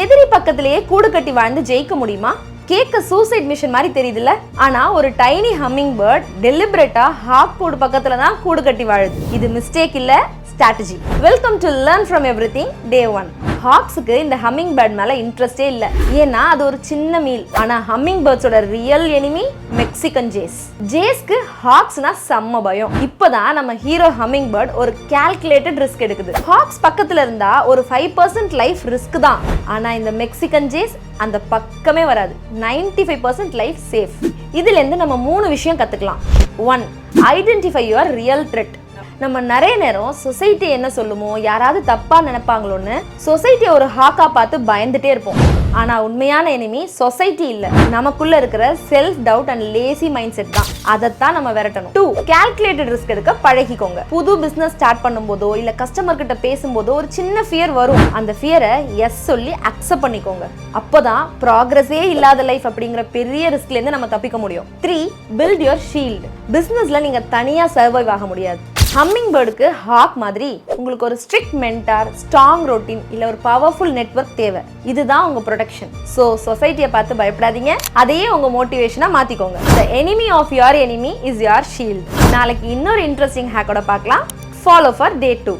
எதிரி பக்கத்திலேயே கூடு கட்டி வாழ்ந்து ஜெயிக்க முடியுமா? கேக்க சூசைட் மிஷன் மாதிரி தெரியுதுல்ல. ஆனா ஒரு tiny humming bird deliberately hawk கூடு பக்கத்துல தான் கூடு கட்டி வாழுது. இது மிஸ்டேக் இல்ல, strategy. Welcome to learn from everything day 1. ஹாக்ஸுக்கு இந்த ஹம்மிங் பேர்ட் மேல இன்ட்ரெஸ்டே இல்ல. ஏன்னா அது ஒரு சின்ன மீல். ஆனா ஹம்மிங் பேர்ட்ஸோட ரியல் எனிமி மெக்சிகன் ஜேஸ். ஜேஸ்க்கு ஹாக்ஸ்னா செம்ம பயம். இப்பதான் நம்ம ஹீரோ ஹம்மிங் பேர்ட் ஒரு கால்குலேட்டட் ரிஸ்க் எடுக்குது. ஹாக்ஸ் பக்கத்துல இருந்தா ஒரு 5% லைஃப் ரிஸ்க் தான். ஆனா இந்த மெக்சிகன் ஜேஸ் அந்த பக்கமே வராது. 95% லைஃப் சேஃப். இதுல இருந்து நம்ம 3 விஷயம் கத்துக்கலாம். 1. Identify your real thread. நம்ம நிறைய நேரம் சொசைட்டி என்ன சொல்லுமோ, யாராவது தப்பா நினைப்பாங்களோன்னு சொசைட்டியை ஒரு ஹாக்கா பார்த்து பயந்துட்டே இருப்போம். ஆனா உண்மையான எனிமி சொசைட்டி இல்ல, நமக்குள்ள இருக்கிற self doubt and lazy mind set தான். அதைத்தான் நம்ம விரட்டணும். 2. கால்குலேட்டட் ரிஸ்க் எடுக்க பழகிக்கோங்க. புது பிசினஸ் ஸ்டார்ட் பண்ணும்போதோ இல்ல கஸ்டமர் கிட்ட பேசும்போதோ ஒரு சின்ன ஃபியர் வரும். அந்த ஃபியரை எஸ் சொல்லி அக்செப்ட் பண்ணிக்கோங்க. அப்போதான் ப்ராக்ரஸே இல்லாத லைஃப் அப்படிங்கிற பெரிய ரிஸ்க்ல இருந்து நம்ம தப்பிக்க முடியும். 3. Build your shield. பிசினஸ்ல நீங்க தனியா சர்வைவ் ஆக முடியாது. ஹம்மிங் பேர்டுக்கு ஹாக் மாதிரி உங்களுக்கு ஒரு ஸ்ட்ரிக்ட் மென்டார், ஸ்ட்ராங் ரொட்டீன் இல்ல ஒரு பவர்ஃபுல் நெட்வொர்க் தேவை. இதுதான் உங்க ப்ரொடெக்ஷன். ஸோ சொசைட்டியை பார்த்து பயப்படாதீங்க, அதையே உங்க மோட்டிவேஷனா மாத்திக்கோங்க. The enemy of your enemy is your shield. நாளைக்கு இன்னொரு இன்ட்ரெஸ்டிங் ஹேக்கோட பார்க்கலாம். Follow for day 2.